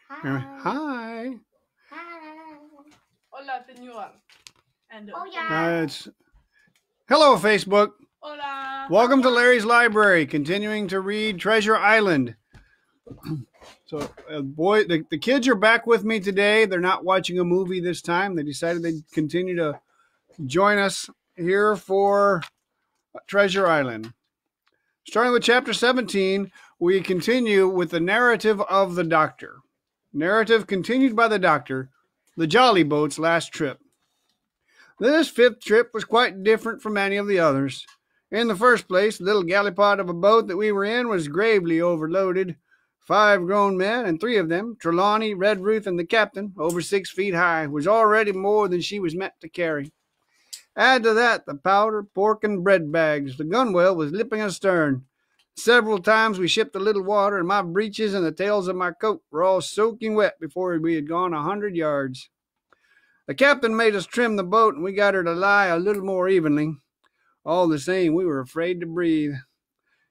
Hi. Hola, señor. Hello, Facebook. Hola. Welcome to Larry's Library, continuing to read Treasure Island. So, the kids are back with me today. They're not watching a movie this time. They decided they'd continue to join us here for Treasure Island. Starting with Chapter 17, we continue with the narrative of the Doctor. Narrative continued by the Doctor, the Jolly Boat's last trip. This fifth trip was quite different from any of the others. In the first place, the little gallipot of a boat that we were in was gravely overloaded. 5 grown men, and 3 of them, Trelawney, Redruth, and the captain, over 6 feet high, was already more than she was meant to carry. Add to that the powder, pork, and bread bags. The gunwale was lipping astern. Several times we shipped a little water, and my breeches and the tails of my coat were all soaking wet before we had gone 100 yards. The captain made us trim the boat, and we got her to lie a little more evenly. All the same, we were afraid to breathe.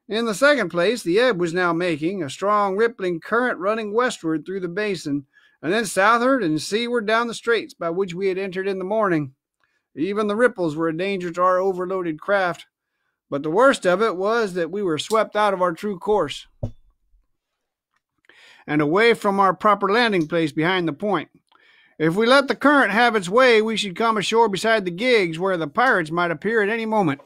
In the second place, the ebb was now making, a strong rippling current running westward through the basin, and then southward and seaward down the straits by which we had entered in the morning. Even the ripples were a danger to our overloaded craft. But the worst of it was that we were swept out of our true course and away from our proper landing place behind the point. If we let the current have its way, we should come ashore beside the gigs, where the pirates might appear at any moment.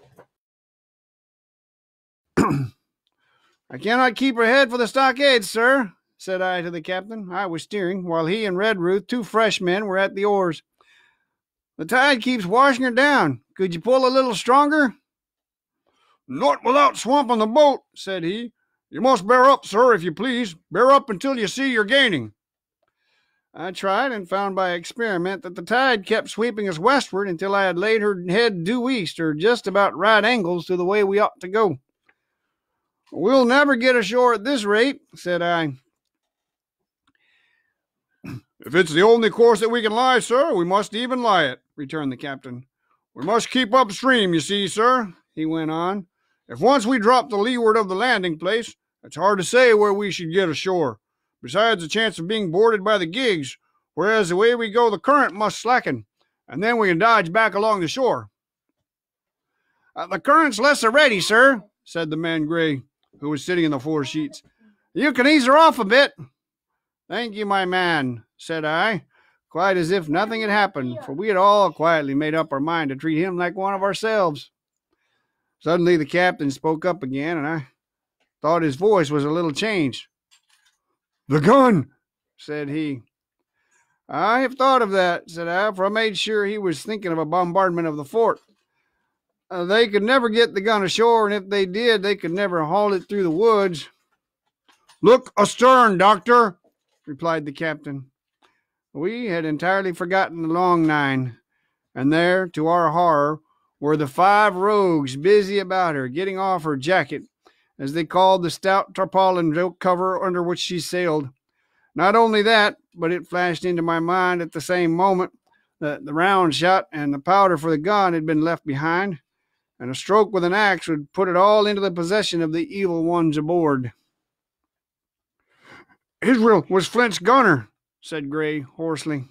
I cannot keep her head for the stockade, sir, said I to the captain. I was steering, while he and Redruth, 2 fresh men, were at the oars. The tide keeps washing her down. Could you pull a little stronger? Not without swamping the boat, said he. You must bear up, sir, if you please. Bear up until you see you're gaining. I tried and found by experiment that the tide kept sweeping us westward until I had laid her head due east, or just about right angles to the way we ought to go. We'll never get ashore at this rate, said I. If it's the only course that we can lie, sir, we must even lie it, returned the captain. We must keep upstream, you see, sir, he went on. If once we drop to leeward of the landing place, it's hard to say where we should get ashore. Besides the chance of being boarded by the gigs, whereas the way we go the current must slacken, and then we can dodge back along the shore. The current's less already, sir, said the man Gray, who was sitting in the fore sheets. You can ease her off a bit. Thank you, my man, said I, quite as if nothing had happened, for we had all quietly made up our mind to treat him like one of ourselves. Suddenly the captain spoke up again, and I thought his voice was a little changed. The gun, said he. I have thought of that, said I, for I made sure he was thinking of a bombardment of the fort. They could never get the gun ashore, and if they did, they could never haul it through the woods. Look astern, Doctor, replied the captain. We had entirely forgotten the long nine, and there, to our horror, were the 5 rogues busy about her, getting off her jacket, as they called the stout tarpaulin cover under which she sailed. Not only that, but it flashed into my mind at the same moment that the round shot and the powder for the gun had been left behind, and a stroke with an axe would put it all into the possession of the evil ones aboard. Israel was Flint's gunner, said Gray hoarsely.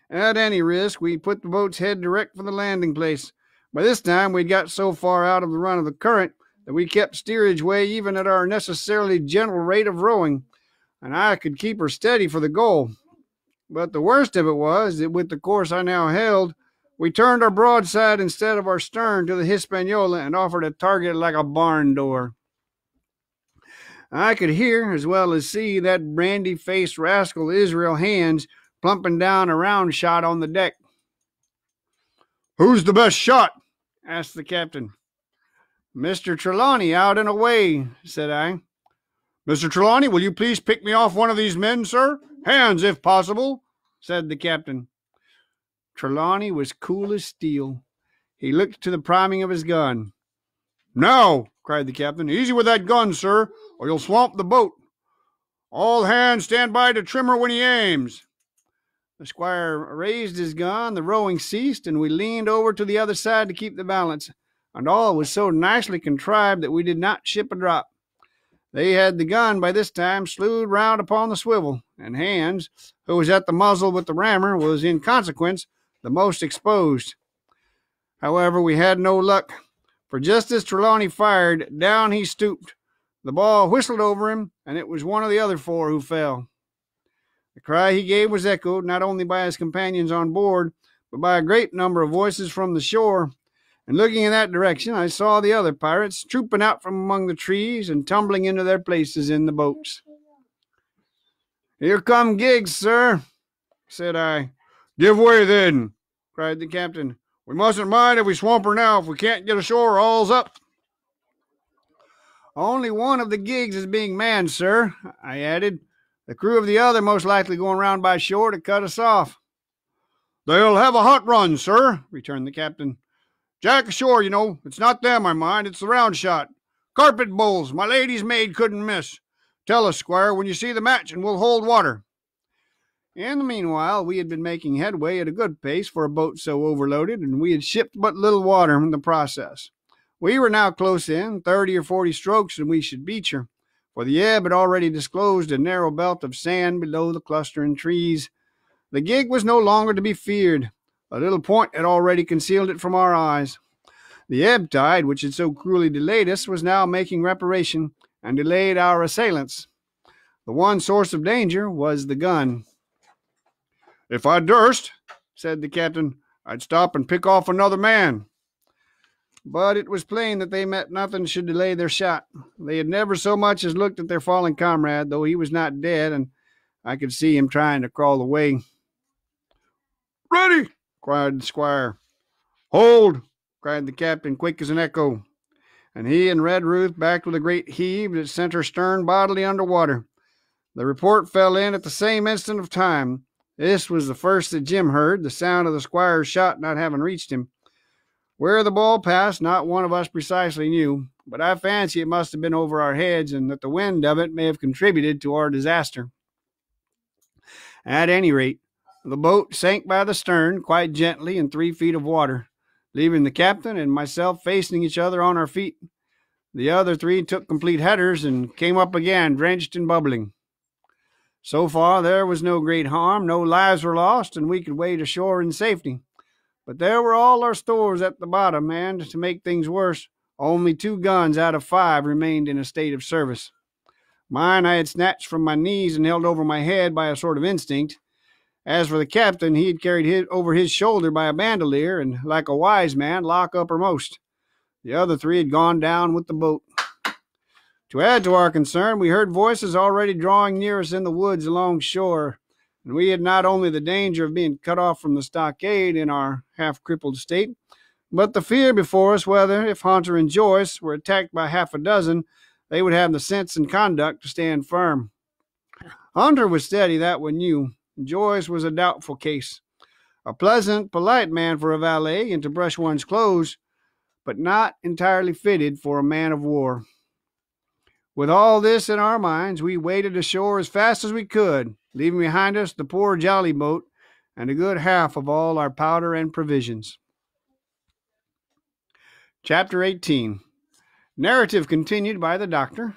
At any risk, we put the boat's head direct for the landing place. By this time, we'd got so far out of the run of the current that we kept steerage way even at our necessarily gentle rate of rowing, and I could keep her steady for the goal. But the worst of it was that with the course I now held, we turned our broadside instead of our stern to the Hispaniola and offered a target like a barn door. I could hear as well as see that brandy-faced rascal Israel Hands plumping down a round shot on the deck. Who's the best shot? Asked the captain. Mr. Trelawney out and away, said I. Mr. Trelawney, will you please pick me off one of these men, sir? Hands, if possible, said the captain. Trelawney was cool as steel. He looked to the priming of his gun. Now, cried the captain, easy with that gun, sir, or you'll swamp the boat. All hands stand by to trim her when he aims. The squire raised his gun, the rowing ceased, and we leaned over to the other side to keep the balance, and all was so nicely contrived that we did not ship a drop. They had the gun by this time slewed round upon the swivel, and Hands, who was at the muzzle with the rammer, was in consequence the most exposed. However, we had no luck, for just as Trelawney fired, down he stooped. The ball whistled over him, and it was one of the other four who fell. The cry he gave was echoed not only by his companions on board, but by a great number of voices from the shore, and looking in that direction, I saw the other pirates trooping out from among the trees and tumbling into their places in the boats. "Here come gigs, sir," said I. "Give way, then," cried the captain. "We mustn't mind if we swamp her now. If we can't get ashore, all's up." "Only one of the gigs is being manned, sir," I added. "The crew of the other most likely going round by shore to cut us off." "They'll have a hot run, sir," returned the captain. "Jack ashore, you know. It's not them I mind, it's the round shot. Carpet bowls, my lady's maid couldn't miss. Tell us, squire, when you see the match, and we'll hold water." In the meanwhile, we had been making headway at a good pace for a boat so overloaded, and we had shipped but little water in the process. We were now close in, 30 or 40 strokes, and we should beach her, for the ebb had already disclosed a narrow belt of sand below the clustering trees. The gig was no longer to be feared. A little point had already concealed it from our eyes. The ebb tide, which had so cruelly delayed us, was now making reparation, and delayed our assailants. The one source of danger was the gun. "If I durst," said the captain, "I'd stop and pick off another man." But it was plain that they meant nothing should delay their shot. They had never so much as looked at their fallen comrade, though he was not dead, and I could see him trying to crawl away. "Ready!" cried the squire. "Hold!" cried the captain, quick as an echo. And he and Red Ruth backed with a great heave that sent her stern bodily under water. The report fell in at the same instant of time. This was the first that Jim heard, the sound of the squire's shot not having reached him. Where the ball passed, not one of us precisely knew, but I fancy it must have been over our heads, and that the wind of it may have contributed to our disaster. At any rate, the boat sank by the stern quite gently in 3 feet of water, leaving the captain and myself facing each other on our feet. The other 3 took complete headers and came up again, drenched and bubbling. So far there was no great harm, no lives were lost, and we could wade ashore in safety. But there were all our stores at the bottom, and, to make things worse, only 2 guns out of 5 remained in a state of service. Mine I had snatched from my knees and held over my head by a sort of instinct. As for the captain, he had carried his over his shoulder by a bandolier, and, like a wise man, lock uppermost. The other 3 had gone down with the boat. To add to our concern, we heard voices already drawing near us in the woods along shore, and we had not only the danger of being cut off from the stockade in our half-crippled state, but the fear before us whether, if Hunter and Joyce were attacked by half a dozen, they would have the sense and conduct to stand firm. Hunter was steady, that one knew. Joyce was a doubtful case. A pleasant, polite man for a valet and to brush one's clothes, but not entirely fitted for a man of war. With all this in our minds, we waded ashore as fast as we could, leaving behind us the poor jolly boat and a good half of all our powder and provisions. Chapter 18. Narrative continued by the doctor.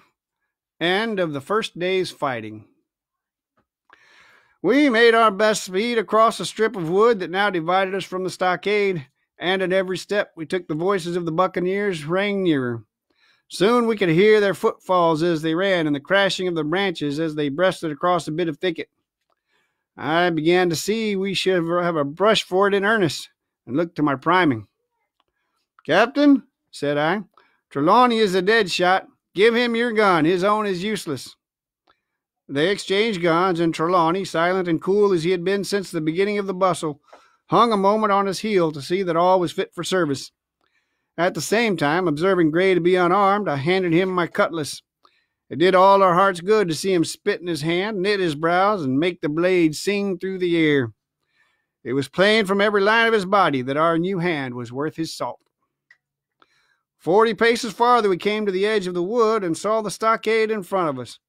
End of the first day's fighting. We made our best speed across a strip of wood that now divided us from the stockade, and at every step we took the voices of the buccaneers rang nearer. Soon we could hear their footfalls as they ran, and the crashing of the branches as they breasted across a bit of thicket. I began to see we should have a brush for it in earnest, and looked to my priming. "Captain," said I, "Trelawney is a dead shot. Give him your gun. His own is useless." They exchanged guns, and Trelawney, silent and cool as he had been since the beginning of the bustle, hung a moment on his heel to see that all was fit for service. At the same time, observing Gray to be unarmed, I handed him my cutlass. It did all our hearts good to see him spit in his hand, knit his brows, and make the blade sing through the air. It was plain from every line of his body that our new hand was worth his salt. 40 paces farther we came to the edge of the wood and saw the stockade in front of us.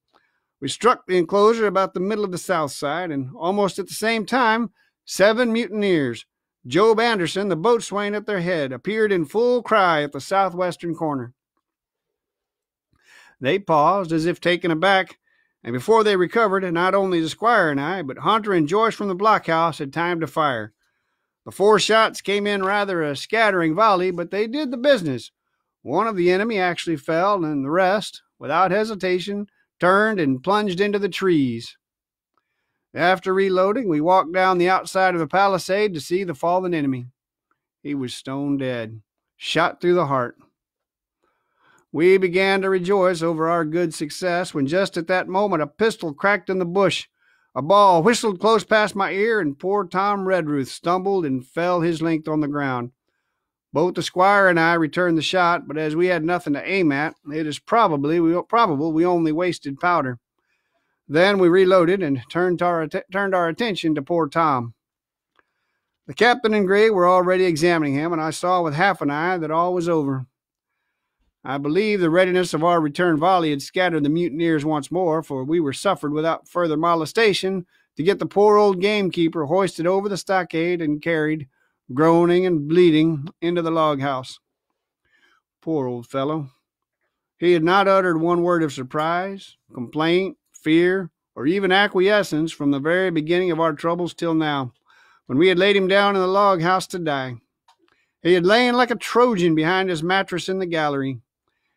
We struck the enclosure about the middle of the south side, and almost at the same time 7 mutineers, Job Anderson, the boatswain at their head, appeared in full cry at the southwestern corner. They paused as if taken aback, and before they recovered, not only the squire and I, but Hunter and Joyce from the blockhouse had time to fire. The 4 shots came in rather a scattering volley, but they did the business. One of the enemy actually fell, and the rest, without hesitation, turned and plunged into the trees. After reloading, we walked down the outside of the palisade to see the fallen enemy. He was stone dead, shot through the heart. We began to rejoice over our good success when just at that moment a pistol cracked in the bush. A ball whistled close past my ear, and poor Tom Redruth stumbled and fell his length on the ground. Both the squire and I returned the shot, but as we had nothing to aim at, it is probable we only wasted powder. Then we reloaded and turned our attention to poor Tom. The captain and Gray were already examining him, and I saw with half an eye that all was over. I believe the readiness of our return volley had scattered the mutineers once more, for we were suffered without further molestation to get the poor old gamekeeper hoisted over the stockade and carried, groaning and bleeding, into the log house. Poor old fellow. He had not uttered one word of surprise, complaint, fear, or even acquiescence from the very beginning of our troubles till now, when we had laid him down in the log house to die. He had lain like a Trojan behind his mattress in the gallery.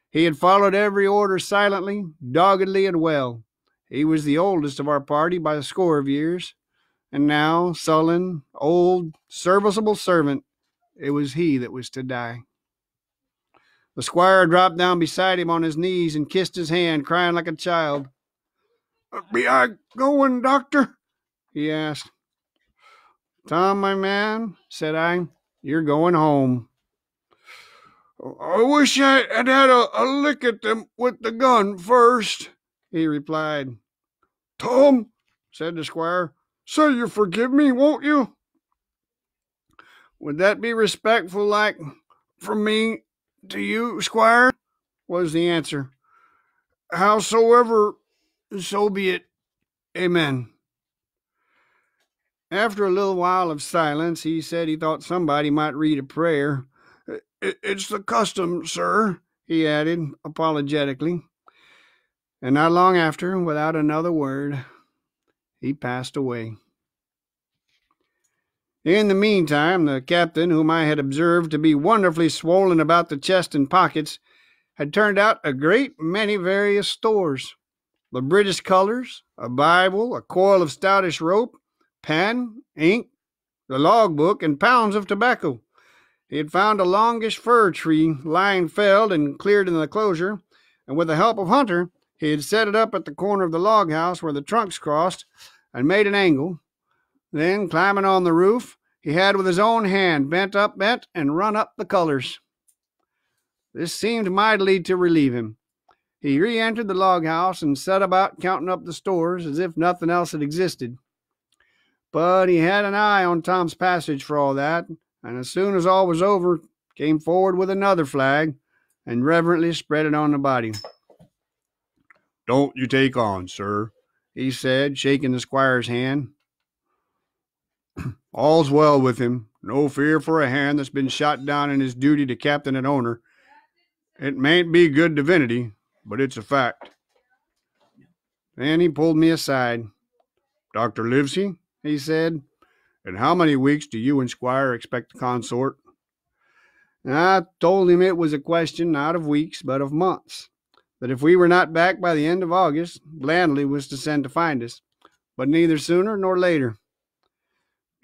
He had followed every order silently, doggedly, and well. He was the oldest of our party by a score of years, and now, sullen, old, serviceable servant, it was he that was to die. The squire dropped down beside him on his knees and kissed his hand, crying like a child. "Be I going, doctor?" he asked. "Tom, my man," said I, "you're going home." "I wish I had had a lick at them with the gun first," he replied. "Tom," said the squire, "say you forgive me, won't you?" "Would that be respectful like from me to you, squire?" was the answer. "Howsoever, so be it. Amen." After a little while of silence, he said he thought somebody might read a prayer. "It's the custom, sir," he added apologetically. And not long after, without another word, he passed away. In the meantime, the captain, whom I had observed to be wonderfully swollen about the chest and pockets, had turned out a great many various stores. The British colors, a Bible, a coil of stoutish rope, pen, ink, the logbook, and pounds of tobacco. He had found a longish fir tree lying felled and cleared in the enclosure, and with the help of Hunter, he had set it up at the corner of the log house where the trunks crossed, and made an angle. Then, climbing on the roof, he had with his own hand bent and run up the colors. This seemed mightily to relieve him. He re-entered the log house and set about counting up the stores as if nothing else had existed. But he had an eye on Tom's passage for all that, and as soon as all was over, came forward with another flag and reverently spread it on the body. "Don't you take on, sir," he said, shaking the squire's hand. "All's well with him. No fear for a hand that's been shot down in his duty to captain and owner. It mayn't be good divinity, but it's a fact." Then he pulled me aside. "Dr. Livesey," he said, "in how many weeks do you and Squire expect to consort?" I told him it was a question not of weeks, but of months. That if we were not back by the end of August, Blandley was to send to find us, but neither sooner nor later.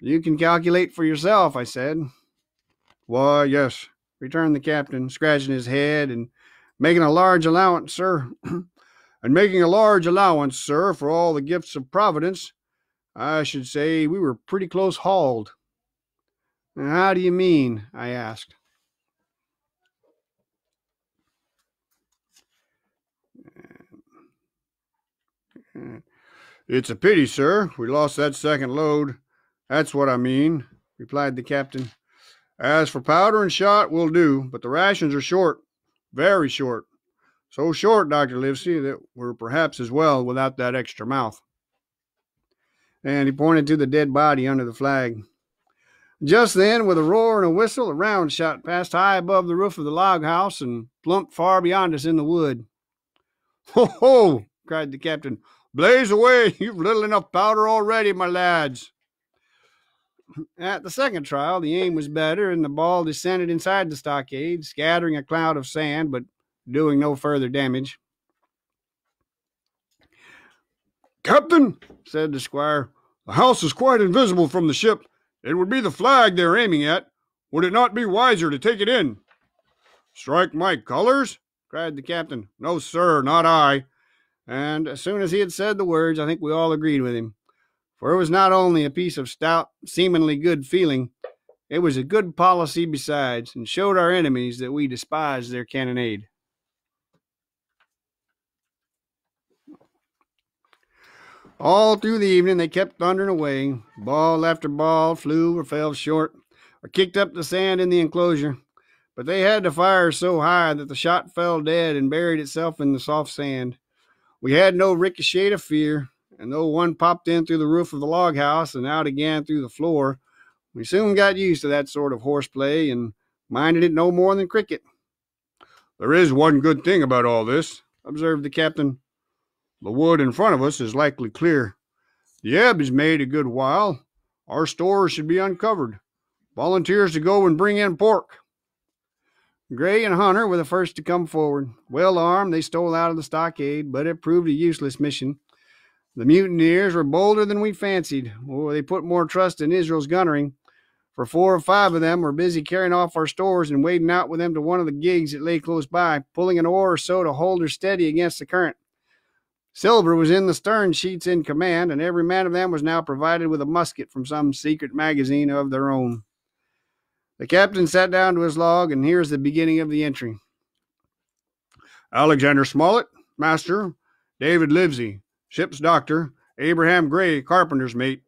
"You can calculate for yourself," I said. "Why, yes," returned the captain, scratching his head and making a large allowance, sir. "And making a large allowance, sir, for all the gifts of Providence, I should say we were pretty close hauled." "How do you mean?" I asked. "It's a pity, sir, we lost that second load. That's what I mean," replied the captain. "As for powder and shot, we'll do, but the rations are short, very short. So short, Dr. Livesey, that we're perhaps as well without that extra mouth." And he pointed to the dead body under the flag. Just then, with a roar and a whistle, a round shot passed high above the roof of the log house and plumped far beyond us in the wood. Ho, ho! Cried the captain. Blaze away! You've little enough powder already, my lads. At the second trial, the aim was better, and the ball descended inside the stockade, scattering a cloud of sand, but doing no further damage. Captain, said the squire, the house is quite invisible from the ship. It would be the flag they are aiming at. Would it not be wiser to take it in? Strike my colors? Cried the captain. No, sir, not I. And as soon as he had said the words, I think we all agreed with him. For it was not only a piece of stout, seemingly good feeling, it was a good policy besides, and showed our enemies that we despised their cannonade. All through the evening they kept thundering away. Ball after ball flew or fell short, or kicked up the sand in the enclosure. But they had to fire so high that the shot fell dead and buried itself in the soft sand. We had no ricochet to fear, and though one popped in through the roof of the log house and out again through the floor, we soon got used to that sort of horseplay and minded it no more than cricket. There is one good thing about all this, observed the captain. The wood in front of us is likely clear. The ebb is made a good while. Our stores should be uncovered. Volunteers to go and bring in pork. Gray and Hunter were the first to come forward. Well armed, they stole out of the stockade, but it proved a useless mission. The mutineers were bolder than we fancied. They put more trust in Israel's gunnery, for 4 or 5 of them were busy carrying off our stores and wading out with them to one of the gigs that lay close by, pulling an oar or so to hold her steady against the current. Silver was in the stern sheets in command, and every man of them was now provided with a musket from some secret magazine of their own. The captain sat down to his log, and here's the beginning of the entry. Alexander Smollett, master. David Livesey, ship's doctor. Abraham Gray, carpenter's mate.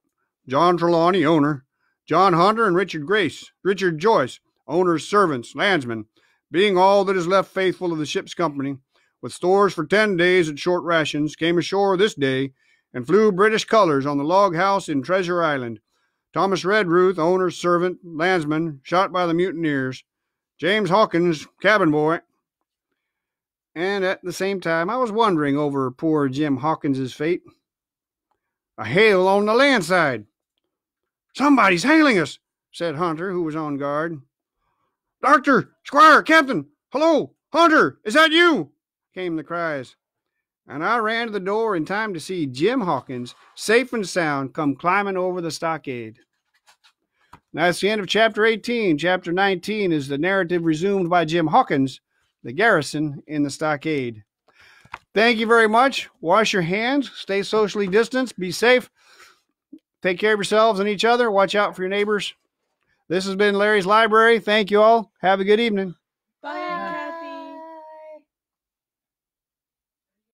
John Trelawney, owner. John Hunter and Richard Grace. Richard Joyce, owner's servants, landsmen, being all that is left faithful of the ship's company, with stores for 10 days at short rations, came ashore this day and flew British colors on the log house in Treasure Island. Thomas Redruth, owner's servant, landsman, shot by the mutineers. James Hawkins, cabin boy. And at the same time, I was wondering over poor Jim Hawkins's fate. A hail on the land side. Somebody's hailing us, said Hunter, who was on guard. Doctor, Squire, Captain, hello, Hunter, is that you? Came the cries. And I ran to the door in time to see Jim Hawkins, safe and sound, come climbing over the stockade. That's the end of Chapter 18. Chapter 19 is the narrative resumed by Jim Hawkins, the garrison in the stockade. Thank you very much. Wash your hands. Stay socially distanced. Be safe. Take care of yourselves and each other. Watch out for your neighbors. This has been Larry's Library. Thank you all. Have a good evening.